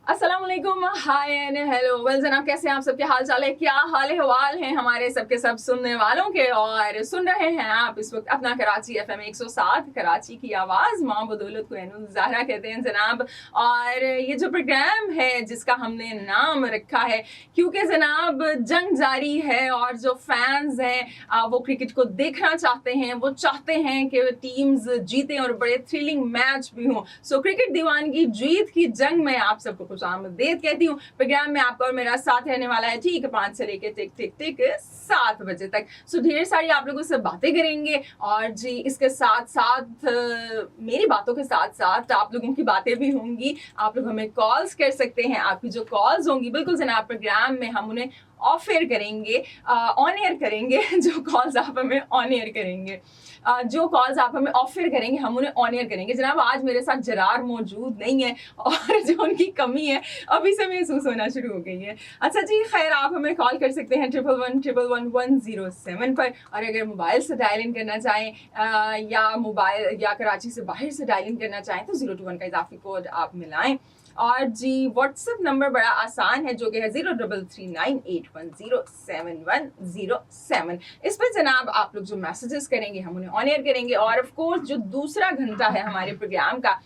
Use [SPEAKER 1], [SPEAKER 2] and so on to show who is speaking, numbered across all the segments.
[SPEAKER 1] अस्सलाम वालेकुम, हाय and hello. Well जनाब, कैसे हैं आप? सबके हाल चाल है? क्या हाल हवाल हैं हमारे सबके सब सुनने वालों के? और सुन रहे हैं आप इस वक्त अपना कराची FM 107 कराची की आवाज़। माँ बदौलत को एनुल ज़हरा कहते हैं जनाब। और ये जो प्रोग्राम है जिसका हमने नाम रखा है, क्योंकि जनाब जंग जारी है और जो फैंस हैं वो क्रिकेट को देखना चाहते हैं, वो चाहते हैं कि टीम्स जीतें और बड़े थ्रिलिंग मैच भी हों। सो क्रिकेट दीवानगी जीत की जंग में आप सबको खुशामदीद कहती हूँ। प्रोग्राम में आपका और मेरा साथ रहने वाला है ठीक 5 से लेकर टिक टिक टिक 7 बजे तक। सो ढेर सारी आप लोगों से बातें करेंगे और जी इसके साथ साथ मेरी बातों के साथ साथ आप लोगों की बातें भी होंगी। आप लोग हमें कॉल्स कर सकते हैं। आपकी जो कॉल्स होंगी बिल्कुल जनाब प्रोग्राम में हम उन्हें ऑफ एयर करेंगे, ऑन एयर करेंगे। जो कॉल्स आप हमें ऑन एयर करेंगे, जो कॉल्स आप हमें ऑफ एयर करेंगे हम उन्हें ऑन एयर करेंगे। जनाब आज मेरे साथ जरार मौजूद नहीं है और जो उनकी कमी है अभी से महसूस होना शुरू हो गई है। अच्छा जी, खैर आप हमें कॉल कर सकते हैं 11111107 पर। और अगर मोबाइल से डायल इन करना चाहें या मोबाइल या कराची से बाहर से डायल इन करना चाहें तो 021 का इजाफी कोड आप मिलाएं। और जी व्हाट्सएप नंबर बड़ा आसान है जो कि है 0339810707। इस पर जनाब आप लोग जो मैसेजेस करेंगे हम उन्हें ऑन एयर करेंगे। और ऑफ कोर्स जो दूसरा घंटा है हमारे प्रोग्राम का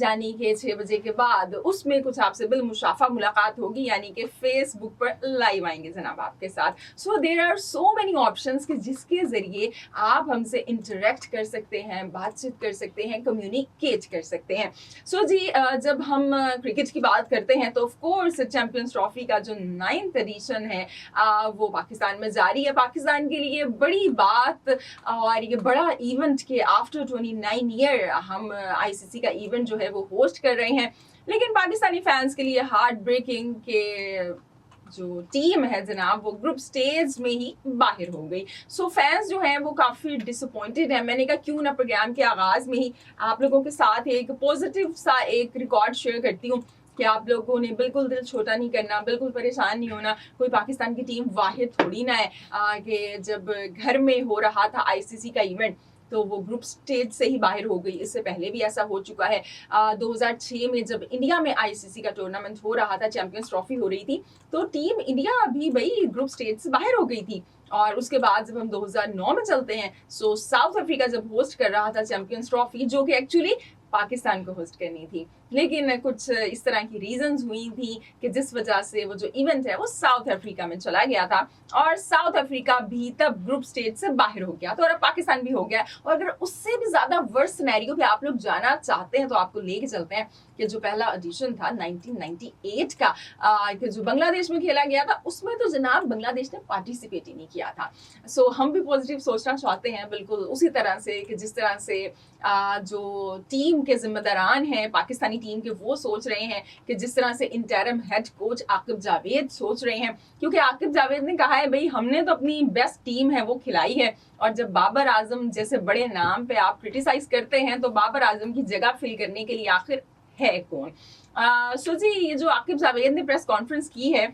[SPEAKER 1] यानी कि 6 बजे के बाद, उसमें कुछ आपसे बिलमुशाफा मुलाकात होगी, यानी कि फेसबुक पर लाइव आएंगे जनाब आपके साथ। So there are so many options कि जिसके ज़रिए आप हमसे इंटरेक्ट कर सकते हैं, बातचीत कर सकते हैं, कम्युनिकेट कर सकते हैं। सो जी जब हम क्रिकेट की बात करते हैं तो ऑफ कोर्स चैंपियंस ट्रॉफी का जो 9th एडिशन है वो पाकिस्तान में जारी है। पाकिस्तान के लिए बड़ी बात और ये बड़ा इवेंट कि आफ्टर 29 ईयर हम आईसीसी का इवेंट जो है वो होस्ट कर रहे हैं। लेकिन पाकिस्तानी फैंस के लिए हार्ट ब्रेकिंग के जो टीम है जनाब वो ग्रुप स्टेज में ही बाहर हो गई। सो फैंस जो हैं वो काफ़ी डिसअपॉइंटेड हैं। मैंने कहा क्यों ना प्रोग्राम के आगाज़ में ही आप लोगों के साथ एक पॉजिटिव सा एक रिकॉर्ड शेयर करती हूँ कि आप लोगों ने बिल्कुल दिल छोटा नहीं करना, बिल्कुल परेशान नहीं होना। कोई पाकिस्तान की टीम वाहिद थोड़ी ना है कि जब घर में हो रहा था आईसीसी का इवेंट तो वो ग्रुप स्टेज से ही बाहर हो गई। इससे पहले भी ऐसा हो चुका है। 2006 में जब इंडिया में आईसीसी का टूर्नामेंट हो रहा था, चैंपियंस ट्रॉफी हो रही थी, तो टीम इंडिया भी भाई ग्रुप स्टेज से बाहर हो गई थी। और उसके बाद जब हम 2009 में चलते हैं, सो साउथ अफ्रीका जब होस्ट कर रहा था चैंपियंस ट्रॉफी, जो कि एक्चुअली पाकिस्तान को होस्ट करनी थी, लेकिन कुछ इस तरह की रीजंस हुई थी कि जिस वजह से वो जो इवेंट है वो साउथ अफ्रीका में चला गया था और साउथ अफ्रीका भी तब ग्रुप स्टेज से बाहर हो गया था और अब पाकिस्तान भी हो गया। और अगर उससे भी ज़्यादा वर्स्ट सिनेरियो पे आप लोग जाना चाहते हैं तो आपको लेके चलते हैं कि जो पहला एडिशन था 1998 का कि जो बांग्लादेश में खेला गया था, उसमें तो जनाब बांग्लादेश ने पार्टिसिपेट ही नहीं किया था। सो हम भी पॉजिटिव सोचना चाहते हैं बिल्कुल उसी तरह से कि जिस तरह से जो टीम के जिम्मेदारान हैं पाकिस्तानी टीम के वो सोच रहे हैं, कि जिस तरह से interim head coach Aqib Javed सोच रहे हैं। क्योंकि आकिब जावेद ने कहा है भाई हमने तो अपनी बेस्ट टीम है वो खिलाई है, और जब बाबर आजम जैसे बड़े नाम पे आप क्रिटिसाइज करते हैं तो बाबर आजम की जगह फिल करने के लिए आखिर है कौन? सो जी ये जो आकिब जावेद ने प्रेस कॉन्फ्रेंस की है,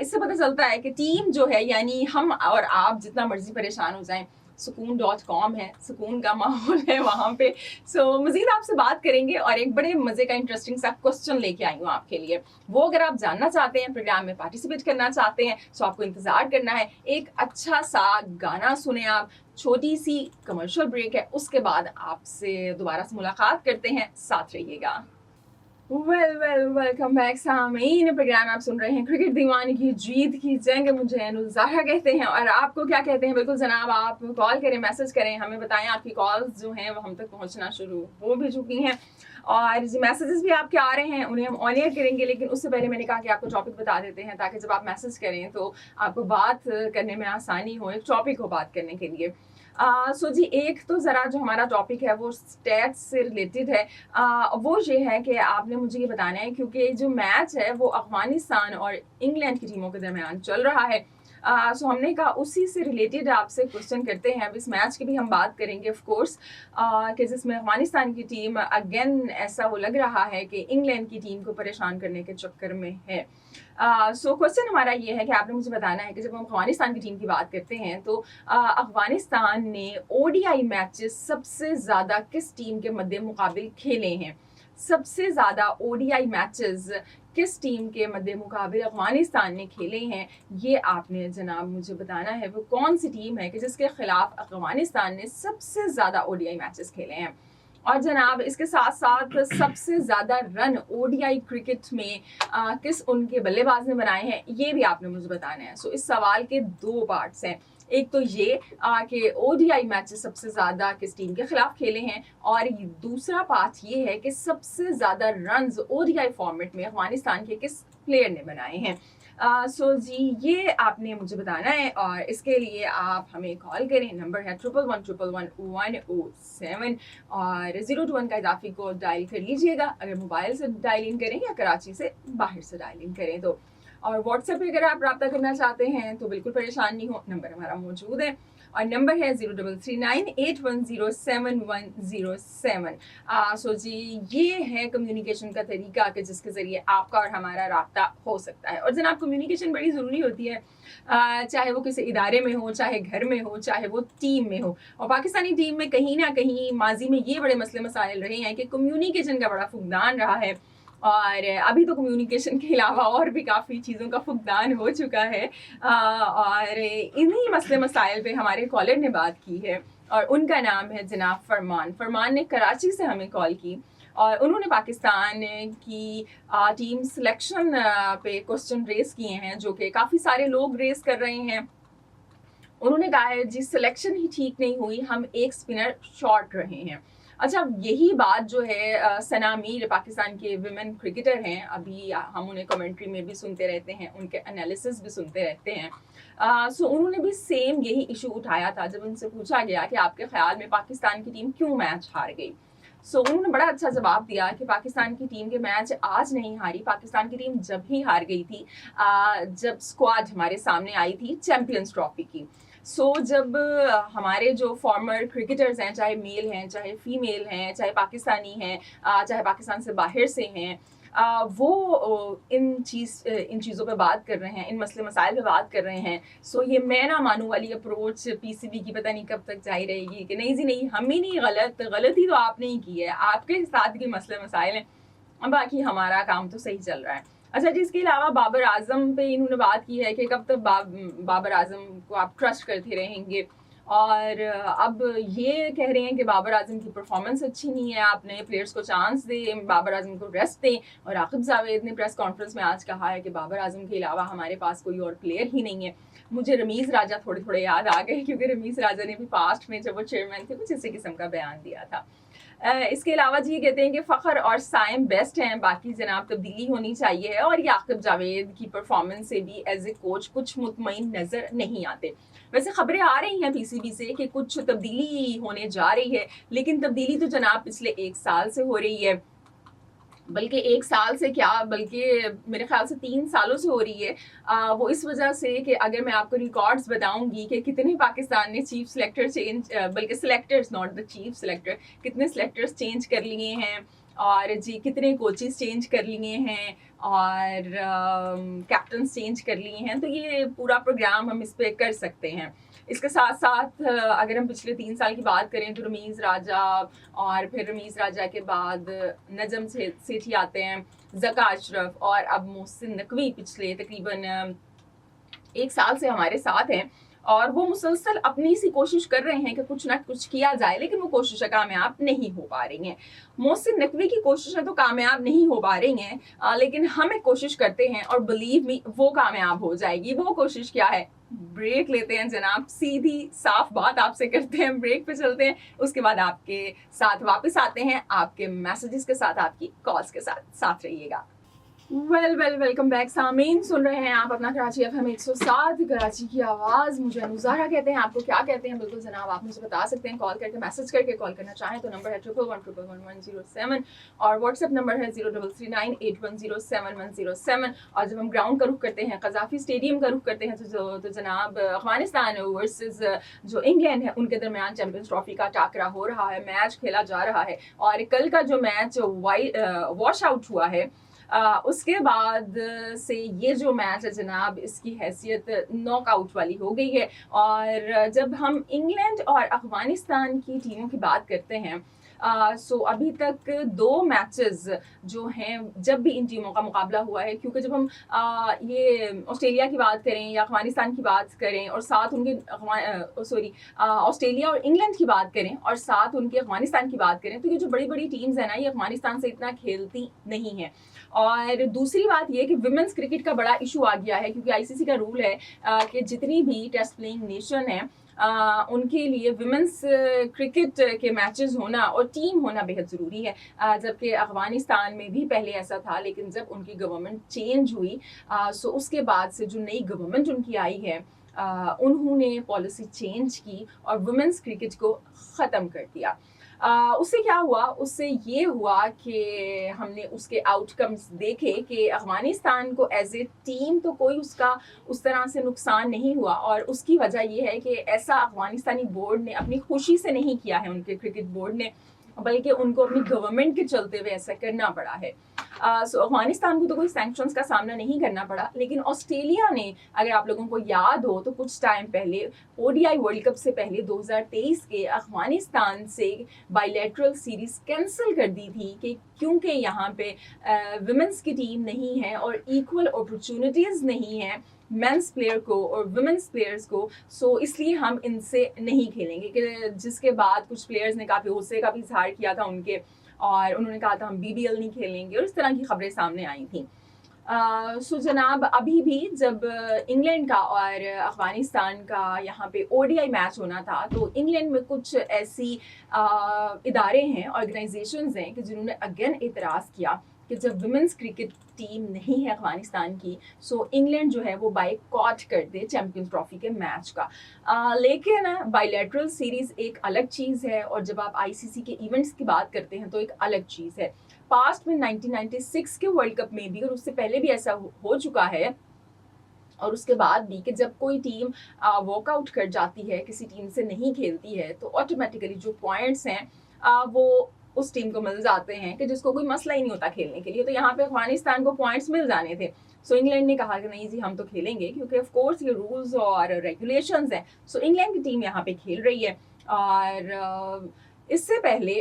[SPEAKER 1] इससे पता चलता है कि टीम जो है, यानी हम और आप जितना मर्जी परेशान हो जाएं, सुकून.com है, सुकून का माहौल है वहाँ पे। सो मज़ीद आपसे बात करेंगे और एक बड़े मज़े का इंटरेस्टिंग सा क्वेश्चन लेके आई हूँ आपके लिए। वो अगर आप जानना चाहते हैं, प्रोग्राम में पार्टिसिपेट करना चाहते हैं, तो आपको इंतज़ार करना है। एक अच्छा सा गाना सुने आप, छोटी सी कमर्शियल ब्रेक है, उसके बाद आपसे दोबारा से मुलाकात करते हैं। साथ रहिएगा। वेलकम बैक सामीन। प्रोग्राम आप सुन रहे हैं क्रिकेट दीवानी की जीत की जंग। मुझे एनुल ज़हरा कहते हैं और आपको क्या कहते हैं? बिल्कुल जनाब, आप कॉल करें, मैसेज करें, हमें बताएं। आपकी कॉल्स जो हैं वो हम तक पहुंचना शुरू हो भी चुकी हैं और जो मैसेजेस भी आपके आ रहे हैं उन्हें हम ऑन एयर करेंगे। लेकिन उससे पहले मैंने कहा कि आपको टॉपिक बता देते हैं ताकि जब आप मैसेज करें तो आपको बात करने में आसानी हो, एक टॉपिक हो बात करने के लिए। सो जी एक तो ज़रा जो हमारा टॉपिक है वो स्टैट्स से रिलेटेड है। वो ये है कि आपने मुझे ये बताना है, क्योंकि जो मैच है वो अफगानिस्तान और इंग्लैंड की टीमों के दरमियान चल रहा है। सो हमने कहा उसी से रिलेटेड आपसे क्वेश्चन करते हैं। अब इस मैच की भी हम बात करेंगे ऑफ कोर्स, कि जिसमें अफगानिस्तान की टीम अगेन ऐसा वो लग रहा है कि इंग्लैंड की टीम को परेशान करने के चक्कर में है। सो क्वेश्चन हमारा ये है कि आपने मुझे बताना है कि जब हम अफगानिस्तान की टीम की बात करते हैं तो अफगानिस्तान ने ओडीआई मैचेस सबसे ज़्यादा किस टीम के मद्दे मुकाबिल खेले हैं? सबसे ज़्यादा ODI मैचेस किस टीम के मद्दे मुकाबिल अफ़गानिस्तान ने खेले हैं, ये आपने जनाब मुझे बताना है। वो कौन सी टीम है कि जिसके ख़िलाफ़ अफ़गानिस्तान ने सबसे ज़्यादा ODI मैचेस खेले हैं। और जनाब इसके साथ साथ सबसे ज़्यादा रन ODI क्रिकेट में किस उनके बल्लेबाज ने बनाए हैं, ये भी आपने मुझे बताना है। सो इस सवाल के 2 पार्ट्स हैं। एक तो ये कि ODI मैचेस सबसे ज़्यादा किस टीम के खिलाफ खेले हैं, और दूसरा पार्ट ये है कि सबसे ज़्यादा रन्स ODI फॉर्मेट में अफगानिस्तान के किस प्लेयर ने बनाए हैं। सो जी ये आपने मुझे बताना है, और इसके लिए आप हमें कॉल करें। नंबर है 11111107 और 021 का इजाफी कोड डायल कर लीजिएगा अगर मोबाइल से डायल इन करें या कराची से बाहर से डायल इन करें तो। और व्हाट्सएप पे अगर आप रब्ता करना चाहते हैं तो बिल्कुल परेशान नहीं हो, नंबर हमारा मौजूद है और नंबर है 0339810707। सो जी ये है कम्युनिकेशन का तरीका कि जिसके ज़रिए आपका और हमारा रब्ता हो सकता है। और जनाब कम्युनिकेशन बड़ी ज़रूरी होती है, चाहे वो किसी इदारे में हो, चाहे घर में हो, चाहे वो टीम में हो। और पाकिस्तानी टीम में कहीं ना कहीं माजी में ये बड़े मसले मसाइल रहे हैं कि कम्युनिकेशन का बड़ा फुकदान रहा है, और अभी तो कम्युनिकेशन के अलावा और भी काफ़ी चीज़ों का फुकदान हो चुका है। और इन्हीं मसले मसाइल पे हमारे कॉलर ने बात की है, और उनका नाम है जनाब फरमान। फरमान ने कराची से हमें कॉल की और उन्होंने पाकिस्तान की टीम सिलेक्शन पे क्वेश्चन रेस किए हैं, जो कि काफ़ी सारे लोग रेस कर रहे हैं। उन्होंने कहा है जी सिलेक्शन ही ठीक नहीं हुई, हम एक स्पिनर शॉर्ट रहे हैं। अच्छा, यही बात जो है सना मीर पाकिस्तान के विमेन क्रिकेटर हैं, अभी हम उन्हें कमेंट्री में भी सुनते रहते हैं, उनके एनालिसिस भी सुनते रहते हैं। सो उन्होंने भी सेम यही इशू उठाया था जब उनसे पूछा गया कि आपके ख्याल में पाकिस्तान की टीम क्यों मैच हार गई। सो उन्होंने बड़ा अच्छा जवाब दिया कि पाकिस्तान की टीम के मैच आज नहीं हारी, पाकिस्तान की टीम जब ही हार गई थी जब स्क्वाड हमारे सामने आई थी चैंपियंस ट्रॉफी की। जब हमारे जो फॉर्मर क्रिकेटर्स हैं, चाहे मेल हैं चाहे फीमेल हैं, चाहे पाकिस्तानी हैं चाहे पाकिस्तान से बाहर से हैं, वो इन चीज़ों पे बात कर रहे हैं, इन मसले मसाइल पे बात कर रहे हैं। ये मैं ना मानू वाली अप्रोच PCB की पता नहीं कब तक जारी रहेगी कि नहीं जी नहीं हम ही नहीं गलती तो आपने ही की है, आपके साथ के मसले मसाइल हैं, बाकी हमारा काम तो सही चल रहा है। अच्छा जी, इसके अलावा बाबर आजम पे इन्होंने बात की है कि कब तक बाबर आजम को आप ट्रस्ट करते रहेंगे, और अब ये कह रहे हैं कि बाबर आजम की परफॉर्मेंस अच्छी नहीं है, आप नए प्लेयर्स को चांस दें, बाबर आजम को रेस्ट दें। और आकिब जावेद ने प्रेस कॉन्फ्रेंस में आज कहा है कि बाबर आजम के अलावा हमारे पास कोई और प्लेयर ही नहीं है। मुझे रमीज़ राजा थोड़े थोड़े याद आ गए, क्योंकि रमीज़ राजा ने भी पास्ट में जब वो चेयरमैन थे कुछ इसी किस्म का बयान दिया था। इसके अलावा जी कहते हैं कि फ़खर और साइम बेस्ट हैं, बाकी जनाब तब्दीली होनी चाहिए है, और ये आकिब जावेद की परफॉर्मेंस से भी एज ए कोच कुछ मुतमईन नज़र नहीं आते। वैसे खबरें आ रही हैं PCB से कि कुछ तब्दीली होने जा रही है, लेकिन तब्दीली तो जनाब पिछले 1 साल से हो रही है, बल्कि 1 साल से क्या, बल्कि मेरे ख्याल से 3 सालों से हो रही है। वो इस वजह से कि अगर मैं आपको रिकॉर्ड्स बताऊंगी कि कितने पाकिस्तान ने चीफ सिलेक्टर चेंज, बल्कि selectors not the chief selector, कितने सिलेक्टर्स चेंज कर लिए हैं, और जी कितने कोचेस चेंज कर लिए हैं, और कैप्टन्स चेंज कर लिए हैं, तो ये पूरा प्रोग्राम हम इस पर कर सकते हैं। इसके साथ साथ अगर हम पिछले 3 साल की बात करें तो रमीज़ राजा, और फिर रमीज़ राजा के बाद नजम सेठी आते हैं, ज़का अशरफ, और अब मोहसिन नकवी पिछले तकरीबन 1 साल से हमारे साथ हैं, और वो मुसलसल अपनी सी कोशिश कर रहे हैं कि कुछ ना कुछ किया जाए, लेकिन वो कोशिशें कामयाब नहीं हो पा रही हैं। मोहसिन नकवी की कोशिशें तो कामयाब नहीं हो पा रही हैं, लेकिन हम एक कोशिश करते हैं और बिलीव मी वो कामयाब हो जाएगी। वो कोशिश क्या है, ब्रेक लेते हैं जनाब, सीधी साफ बात आपसे करते हैं, ब्रेक पे चलते हैं, उसके बाद आपके साथ वापस आते हैं, आपके मैसेजेस के साथ, आपकी कॉल्स के साथ रहिएगा। वेलकम बैक सामीन, सुन रहे हैं आप अपना कराची FM 107 कराची की आवाज़। मुझे अनुजारा कहते हैं, आपको क्या कहते हैं बिल्कुल जनाब आप मुझे बता सकते हैं, कॉल करके मैसेज करके। कॉल करना चाहें तो नंबर है 11111107 और व्हाट्सएप नंबर है 0339810707। और जब हम ग्राउंड का रुख करते हैं, कज़ाफ़ी स्टेडियम का रुख करते हैं, तो जनाब अफगानिस्तान वर्सेस जो इंग्लैंड है उनके दरमियान चैंपियंस ट्रॉफी का टाकरा हो रहा है, मैच खेला जा रहा है। और कल का जो मैच वॉश आउट हुआ है, उसके बाद से ये जो मैच है जनाब, इसकी हैसियत नॉकआउट वाली हो गई है। और जब हम इंग्लैंड और अफगानिस्तान की टीमों की बात करते हैं सो अभी तक 2 मैचेस जो हैं जब भी इन टीमों का मुकाबला हुआ है, क्योंकि जब हम ये ऑस्ट्रेलिया की बात करें या अफगानिस्तान की बात करें और साथ उनके ऑस्ट्रेलिया और इंग्लैंड की बात करें और साथ उनके अफगानिस्तान की बात करें, तो ये जो बड़ी बड़ी टीम्स हैं ना, ये अफगानिस्तान से इतना खेलती नहीं है। और दूसरी बात ये कि विमेंस क्रिकेट का बड़ा इशू आ गया है, क्योंकि आईसीसी का रूल है कि जितनी भी टेस्ट प्लेइंग नेशन है उनके लिए विमेंस क्रिकेट के मैचेस होना और टीम होना बेहद ज़रूरी है। जबकि अफगानिस्तान में भी पहले ऐसा था, लेकिन जब उनकी गवर्नमेंट चेंज हुई सो उसके बाद से जो नई गवर्नमेंट उनकी आई है उन्होंने पॉलिसी चेंज की और वुमेंस क्रिकेट को ख़त्म कर दिया। उससे क्या हुआ, उससे ये हुआ कि हमने उसके आउटकम्स देखे कि अफगानिस्तान को एज ए टीम तो कोई उसका उस तरह से नुकसान नहीं हुआ, और उसकी वजह ये है कि ऐसा अफगानिस्तानी बोर्ड ने अपनी खुशी से नहीं किया है, उनके क्रिकेट बोर्ड ने, बल्कि उनको अपनी गवर्नमेंट के चलते हुए ऐसा करना पड़ा है। सो अफगानिस्तान को तो कोई सैंक्शंस का सामना नहीं करना पड़ा, लेकिन ऑस्ट्रेलिया ने, अगर आप लोगों को याद हो तो कुछ टाइम पहले ओडीआई वर्ल्ड कप से पहले 2023 के अफगानिस्तान से बायलैटरल सीरीज कैंसिल कर दी थी कि क्योंकि यहाँ पे विमेंस की टीम नहीं है और इक्वल अपॉर्चुनिटीज़ नहीं है मेंस प्लेयर को और वुमेन्स प्लेयर्स को, सो इसलिए हम इनसे नहीं खेलेंगे। कि जिसके बाद कुछ प्लेयर्स ने काफ़ी गुस्से का भी इजहार किया था उनके, और उन्होंने कहा था हम बीबीएल नहीं खेलेंगे, और इस तरह की खबरें सामने आई थी। सो जनाब, अभी भी जब इंग्लैंड का और अफगानिस्तान का यहाँ पे ओडीआई मैच होना था, तो इंग्लैंड में कुछ ऐसी इदारे हैं, ऑर्गेनाइजेशंस हैं कि जिन्होंने अगेन एतराज़ किया कि जब वुमेंस क्रिकेट टीम नहीं है अफगानिस्तान की, सो इंग्लैंड जो है वो बायकॉट कर दे चैंपियंस ट्रॉफी के मैच का। लेकिन बायलैटरल सीरीज़ एक अलग चीज़ है, और जब आप आईसीसी के इवेंट्स की बात करते हैं तो एक अलग चीज़ है। पास्ट में 1996 के वर्ल्ड कप में भी, और उससे पहले भी ऐसा हो चुका है, और उसके बाद भी, कि जब कोई टीम वॉकआउट कर जाती है, किसी टीम से नहीं खेलती है, तो ऑटोमेटिकली जो पॉइंट्स हैं वो उस टीम को मिल जाते हैं, कि जिसको कोई मसला ही नहीं होता खेलने के लिए। तो यहाँ पे अफगानिस्तान को पॉइंट्स मिल जाने थे, सो इंग्लैंड ने कहा कि नहीं जी हम तो खेलेंगे, क्योंकि ऑफ कोर्स ये रूल्स और रेगुलेशंस हैं। सो इंग्लैंड की टीम यहाँ पे खेल रही है, और इससे पहले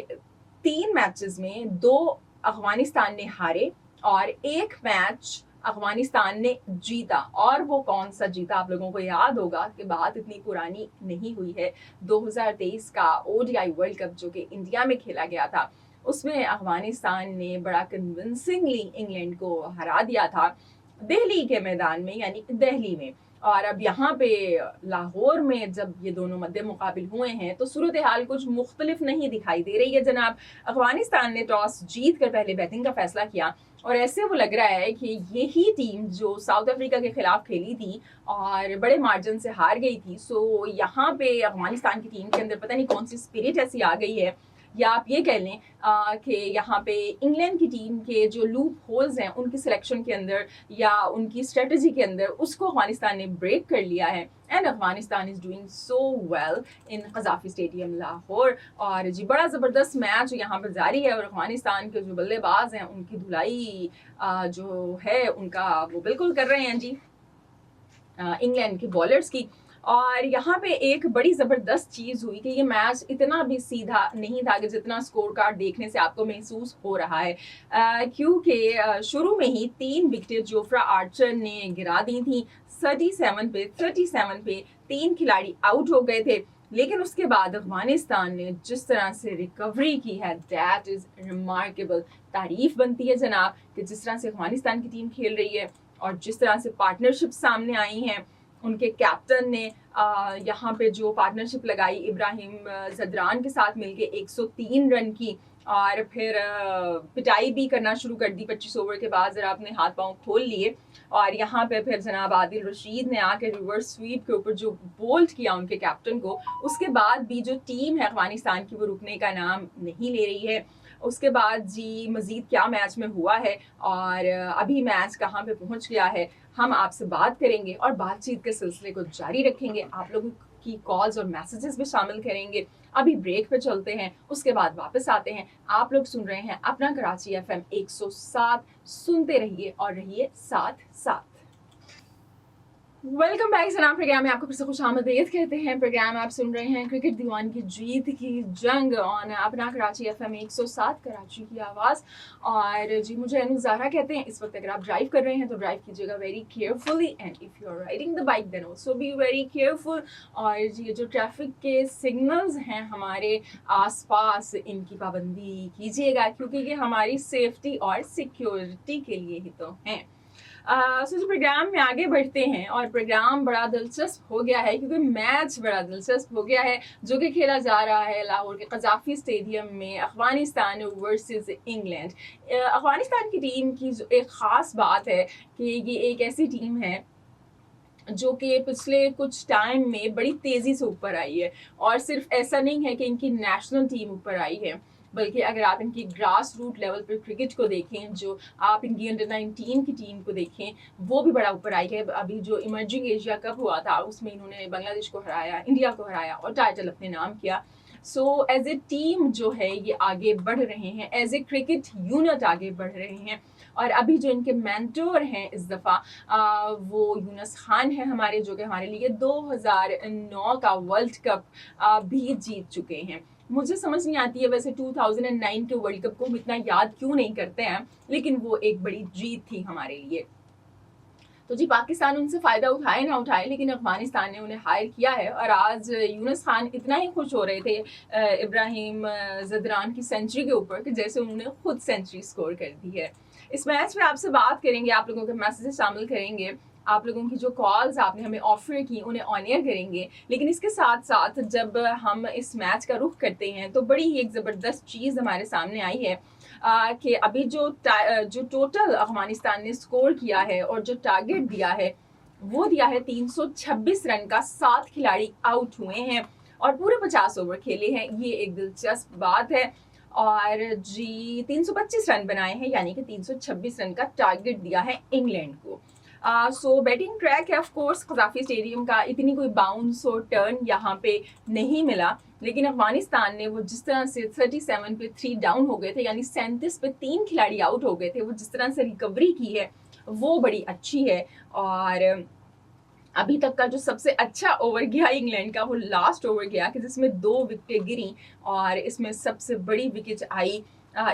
[SPEAKER 1] 3 मैचेस में 2 अफगानिस्तान ने हारे और 1 मैच अफगानिस्तान ने जीता। और वो कौन सा जीता, आप लोगों को याद होगा कि बात इतनी पुरानी नहीं हुई है, 2023 का ओडीआई वर्ल्ड कप जो कि इंडिया में खेला गया था, उसमें अफगानिस्तान ने बड़ा कन्विंसिंगली इंग्लैंड को हरा दिया था दिल्ली के मैदान में, यानी दिल्ली में। और अब यहाँ पे लाहौर में जब ये दोनों मद्दे मुकाबिल हुए हैं, तो सूरत हाल कुछ मुख्तलिफ नहीं दिखाई दे रही है जनाब। अफगानिस्तान ने टॉस जीत कर पहले बैटिंग का फैसला किया, और ऐसे वो लग रहा है कि यही टीम जो साउथ अफ्रीका के खिलाफ खेली थी और बड़े मार्जिन से हार गई थी, सो यहाँ पे अफगानिस्तान की टीम के अंदर पता नहीं कौन सी स्पिरिट ऐसी आ गई है, या आप ये कह लें कि यहाँ पे इंग्लैंड की टीम के जो लूप होल्स हैं उनकी सिलेक्शन के अंदर या उनकी स्ट्रेटजी के अंदर, उसको अफगानिस्तान ने ब्रेक कर लिया है। And Afghanistan is doing so well in Gaddafi stadium Lahore. और जी बड़ा ज़बरदस्त मैच यहाँ पर जारी है, और अफगानिस्तान के जो बल्लेबाज हैं उनकी धुलाई जो है उनका वो बिल्कुल कर रहे हैं जी इंग्लैंड के बॉलर्स की। और यहाँ पे एक बड़ी ज़बरदस्त चीज़ हुई कि ये मैच इतना भी सीधा नहीं था कि जितना स्कोर कार्ड देखने से आपको महसूस हो रहा है, क्योंकि शुरू में ही 3 विकेटें जोफ्रा आर्चर ने गिरा दी थी। 37 पे 3 खिलाड़ी आउट हो गए थे, लेकिन उसके बाद अफगानिस्तान ने जिस तरह से रिकवरी की है, दैट इज़ रिमार्केबल। तारीफ़ बनती है जनाब कि जिस तरह से अफगानिस्तान की टीम खेल रही है और जिस तरह से पार्टनरशिप सामने आई हैं। उनके कैप्टन ने यहाँ पे जो पार्टनरशिप लगाई इब्राहिम ज़दरान के साथ मिलके 103 रन की, और फिर पिटाई भी करना शुरू कर दी 25 ओवर के बाद, ज़रा अपने हाथ पांव खोल लिए। और यहाँ पे फिर जनाब आदिल रशीद ने आके रिवर्स स्वीप के ऊपर जो बोल्ड किया उनके कैप्टन को, उसके बाद भी जो टीम है अफगानिस्तान की वो रुकने का नाम नहीं ले रही है। उसके बाद जी मज़ीद क्या मैच में हुआ है और अभी मैच कहाँ पे पहुँच गया है, हम आपसे बात करेंगे और बातचीत के सिलसिले को जारी रखेंगे। आप लोगों की कॉल्स और मैसेजेस भी शामिल करेंगे। अभी ब्रेक पे चलते हैं, उसके बाद वापस आते हैं। आप लोग सुन रहे हैं अपना कराची FM 107, सुनते रहिए और रहिए साथ साथ। वेलकम बैक सनाम प्रोग्राम में आपको फिर से खुश आमदीद कहते हैं। प्रोग्राम आप सुन रहे हैं क्रिकेट दीवान की जीत की जंग ऑन अपना कराची FM 107 कराची की आवाज़। और जी मुझे अनुजारा कहते हैं। इस वक्त अगर आप ड्राइव कर रहे हैं तो ड्राइव कीजिएगा very carefully, and if you are riding the bike then also be very careful. और जी जो ट्रैफिक के सिग्नल्स हैं हमारे आसपास, इनकी पाबंदी कीजिएगा, क्योंकि ये हमारी सेफ्टी और सिक्योरिटी के लिए ही तो हैं। सो जो प्रोग्राम में आगे बढ़ते हैं, और प्रोग्राम बड़ा दिलचस्प हो गया है क्योंकि मैच बड़ा दिलचस्प हो गया है जो कि खेला जा रहा है लाहौर के क़ज़ाफ़ी स्टेडियम में, अफ़गानिस्तान वर्सेस इंग्लैंड। अफ़गानिस्तान की टीम की जो एक ख़ास बात है कि ये एक ऐसी टीम है जो कि पिछले कुछ टाइम में बड़ी तेज़ी से ऊपर आई है। और सिर्फ ऐसा नहीं है कि इनकी नेशनल टीम ऊपर आई है, बल्कि अगर आप इनकी ग्रास रूट लेवल पर क्रिकेट को देखें, जो आप इनकी अंडर-19 की टीम को देखें, वो भी बड़ा ऊपर आई है। अभी जो इमर्जिंग एशिया कप हुआ था उसमें इन्होंने बांग्लादेश को हराया, इंडिया को हराया और टाइटल अपने नाम किया। सो एज ए टीम जो है ये आगे बढ़ रहे हैं, एज ए क्रिकेट यूनिट आगे बढ़ रहे हैं। और अभी जो इनके मेंटोर हैं इस दफ़ा वो यूनुस खान है हमारे, जो कि हमारे लिए 2009 का वर्ल्ड कप भी जीत चुके हैं। मुझे समझ नहीं आती है वैसे 2009 के वर्ल्ड कप को हम इतना याद क्यों नहीं करते हैं, लेकिन वो एक बड़ी जीत थी हमारे लिए। तो जी पाकिस्तान उनसे फ़ायदा उठाए ना उठाए, लेकिन अफगानिस्तान ने उन्हें हायर किया है। और आज यूनुस खान इतना ही खुश हो रहे थे इब्राहिम ज़दरान की सेंचुरी के ऊपर कि जैसे उन्होंने खुद सेंचुरी स्कोर कर दी है। इस मैच में आपसे बात करेंगे, आप लोगों के मैसेजेस शामिल करेंगे, आप लोगों की जो कॉल्स आपने हमें ऑफर की उन्हें ऑन एयर करेंगे। लेकिन इसके साथ साथ जब हम इस मैच का रुख करते हैं तो बड़ी ही एक ज़बरदस्त चीज़ हमारे सामने आई है कि अभी जो टोटल अफगानिस्तान ने स्कोर किया है और जो टारगेट दिया है वो दिया है 326 रन का। 7 खिलाड़ी आउट हुए हैं और पूरे 50 ओवर खेले हैं, ये एक दिलचस्प बात है। और जी 325 रन बनाए हैं, यानी कि 326 रन का टारगेट दिया है इंग्लैंड को। सो बैटिंग ट्रैक है ऑफ कोर्स क़ज़ाफ़ी स्टेडियम का, इतनी कोई बाउंस और टर्न यहाँ पे नहीं मिला। लेकिन अफगानिस्तान ने वो जिस तरह से 37 पे 3 डाउन हो गए थे, यानी 37 पे 3 खिलाड़ी आउट हो गए थे, वो जिस तरह से रिकवरी की है वो बड़ी अच्छी है। और अभी तक का जो सबसे अच्छा ओवर गया इंग्लैंड का वो लास्ट ओवर गया कि जिसमें 2 विकेटें गिरी, और इसमें सबसे बड़ी विकेट आई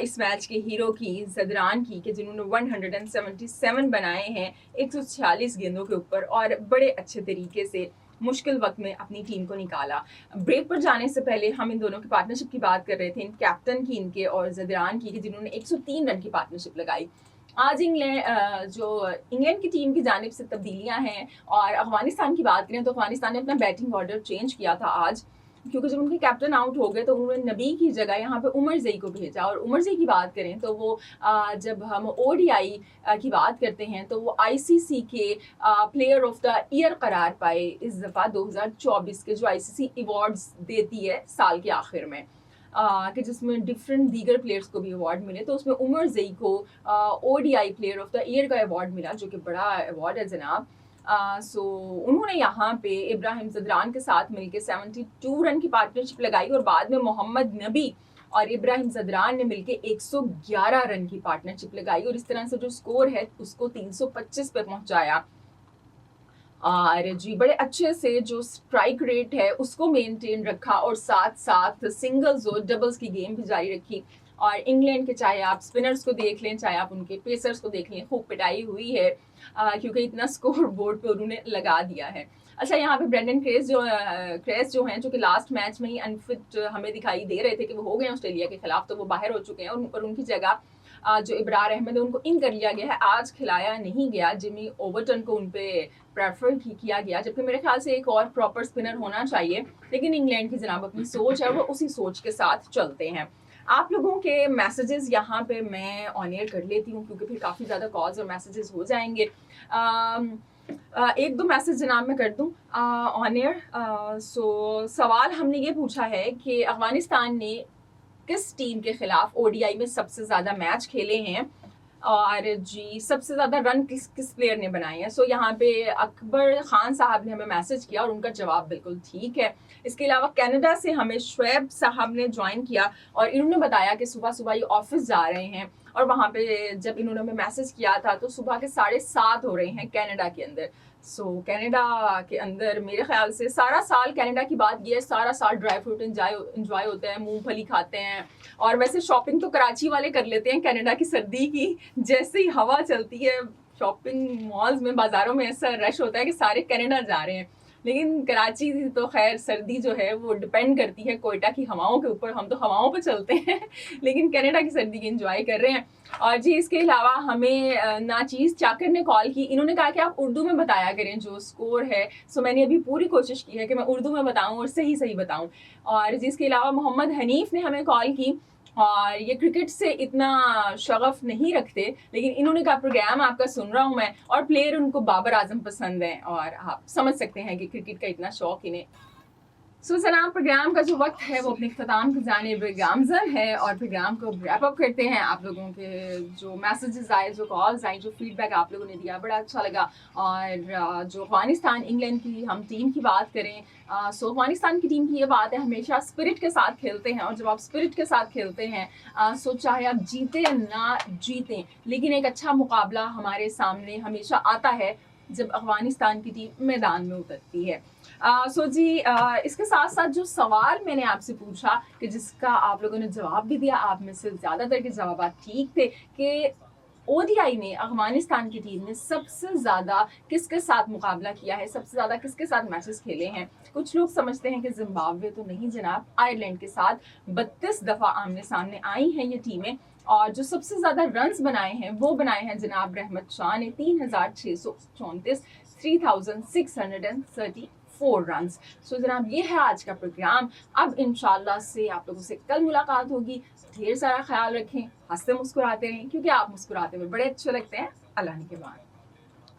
[SPEAKER 1] इस मैच के हीरो की, ज़दरान की, कि जिन्होंने 177 बनाए हैं 146 गेंदों के ऊपर, और बड़े अच्छे तरीके से मुश्किल वक्त में अपनी टीम को निकाला। ब्रेक पर जाने से पहले हम इन दोनों की पार्टनरशिप की बात कर रहे थे, इन कैप्टन की इनके और ज़दरान की, कि जिन्होंने 103 रन की पार्टनरशिप लगाई। आज इंग्लैंड की टीम की जानिब से तब्दीलियां हैं। और अफगानिस्तान की बात करें तो अफगानिस्तान ने अपना बैटिंग ऑर्डर चेंज किया था आज, क्योंकि जब उनके कैप्टन आउट हो गए तो उन्होंने नबी की जगह यहाँ पे उमर ज़ई को भेजा। और उमर ज़ई की बात करें तो वो जब हम ODI की बात करते हैं तो वो ICC के प्लेयर ऑफ द ईयर करार पाए इस दफ़ा 2024 के, जो ICC अवार्ड्स देती है साल के आखिर में, कि जिसमें डिफरेंट दीगर प्लेयर्स को भी अवार्ड मिले। तो उसमें उमर ज़ई को ODI player of the year का अवार्ड मिला, जो कि बड़ा अवार्ड है जनाब। सो उन्होंने यहाँ पे इब्राहिम ज़दरान के साथ मिलकर 72 रन की पार्टनरशिप लगाई, और बाद में मोहम्मद नबी और इब्राहिम ज़दरान ने मिलकर 111 रन की पार्टनरशिप लगाई, और इस तरह से जो स्कोर है उसको 325 पे पहुंचाया। और जी बड़े अच्छे से जो स्ट्राइक रेट है उसको मेंटेन रखा, और साथ साथ सिंगल्स और डबल्स की गेम भी जारी रखी। और इंग्लैंड के चाहे आप स्पिनर्स को देख लें, चाहे आप उनके पेसर्स को देख लें, खूब पिटाई हुई है क्योंकि इतना स्कोर बोर्ड पे उन्होंने लगा दिया है। अच्छा, यहाँ पे ब्रेंडन क्रेस जो हैं, जो कि लास्ट मैच में ही अनफिट हमें दिखाई दे रहे थे कि वो हो गए ऑस्ट्रेलिया के खिलाफ, तो वो बाहर हो चुके हैं, और उनकी जगह जो इब्रार अहमद है उनको इन कर लिया गया है। आज खिलाया नहीं गया, जिमी ओवरटन को उन पे प्रेफर किया गया, जबकि मेरे ख्याल से एक और प्रॉपर स्पिनर होना चाहिए। लेकिन इंग्लैंड की जनाब अपनी सोच है, वो उसी सोच के साथ चलते हैं। आप लोगों के मैसेजेस यहाँ पे मैं ऑन एयर कर लेती हूँ, क्योंकि फिर काफ़ी ज़्यादा कॉल्स और मैसेजेस हो जाएंगे। एक दो मैसेज जनाब मैं कर दूँ ऑन एयर। सो सवाल हमने ये पूछा है कि अफगानिस्तान ने किस टीम के खिलाफ ODI में सबसे ज़्यादा मैच खेले हैं, और जी सबसे ज़्यादा रन किस प्लेयर ने बनाए हैं। सो यहाँ पे अकबर खान साहब ने हमें मैसेज किया और उनका जवाब बिल्कुल ठीक है। इसके अलावा कनाडा से हमें शुएब साहब ने ज्वाइन किया और इन्होंने बताया कि सुबह सुबह ये ऑफिस जा रहे हैं اور وہاں پہ جب انہوں نے ہمیں میسج کیا تھا تو صبح کے 7:30 ہو رہے ہیں کینیڈا کے اندر. سو کینیڈا کے اندر میرے خیال سے سارا سال کینیڈا کی بات یہ ہے, سارا سال ڈرائی فروٹ انجوائے ہوتا ہے, مونگ پھلی کھاتے ہیں. اور ویسے شاپنگ تو کراچی والے کر لیتے ہیں کینیڈا کی سردی کی, جیسے ہی ہوا چلتی ہے شاپنگ مالز میں بازاروں میں ایسا رش ہوتا ہے کہ سارے کینیڈا جا رہے ہیں. لیکن کراچی تو خیر سردی جو ہے وہ ڈپینڈ کرتی ہے کوئٹہ کی ہواؤں کے اوپر, ہم تو ہواؤں پہ چلتے ہیں لیکن کینیڈا کی سردی کی انجوائے کر رہے ہیں. اور جی اس کے علاوہ ہمیں ناچیز چاکر نے کال کی, انہوں نے کہا کہ آپ اردو میں بتایا کریں جو اسکور ہے. سو میں نے ابھی پوری کوشش کی ہے کہ میں اردو میں بتاؤں اور صحیح بتاؤں. اور جی اس کے علاوہ محمد حنیف نے ہمیں کال کی, اور یہ کرکٹ سے اتنا شغف نہیں رکھتے, لیکن انہوں نے کہا پروگرام آپ کا سن رہا ہوں میں, اور پلیئر ان کو بابر اعظم پسند ہیں, اور آپ سمجھ سکتے ہیں کہ کرکٹ کا اتنا شوق انہیں. سو جناب پروگرام کا جو وقت ہے وہ اپنے اختتام کی جانب گامزن ہے, اور پروگرام کو ریپ اپ کرتے ہیں. آپ لوگوں کے جو میسیجز آئے, جو کالز آئی, جو فیڈ بیک آپ لوگوں نے دیا, بڑا اچھا لگا. اور جو افغانستان انگلینڈ کی ہم ٹیم کی بات کریں, سو افغانستان کی ٹیم کی یہ بات ہے ہمیشہ اسپرٹ کے ساتھ کھیلتے ہیں, اور جب آپ اسپرٹ کے ساتھ کھیلتے ہیں سو چاہے آپ جیتے یا نہ جیتیں, لیکن ایک اچھا مقابلہ ہمارے سامنے ہمیشہ آتا ہے جب افغانستان کی ٹیم میدان میں اترتی ہے. سو جی اس کے ساتھ ساتھ جو سوال میں نے آپ سے پوچھا کہ جس کا آپ لوگوں نے جواب بھی دیا, آپ میں سے زیادہ تر کے جوابات ٹھیک تھے, کہ او ڈی آئی میں افغانستان کی ٹیم نے سب سے زیادہ کس کے ساتھ مقابلہ کیا ہے, سب سے زیادہ کس کے ساتھ میچز کھیلے ہیں. کچھ لوگ سمجھتے ہیں کہ زمبابوے, تو نہیں جناب, آئرلینڈ کے ساتھ 32 دفعہ آمنے سامنے آئی ہیں یہ ٹیمیں. اور جو سب سے زیادہ رنز بنائے ہیں وہ بنائے ہیں جناب رحمت شاہ نے, 3634, 3634 رنز. سو جناب یہ ہے آج کا پروگرام. اب انشاءاللہ سے آپ لوگوں سے کل ملاقات ہوگی. ڈھیر سارا خیال رکھیں, ہنستے مسکراتے رہیں, کیونکہ آپ مسکراتے ہوئے بڑے اچھے لگتے ہیں. اللہ نے کے بعد.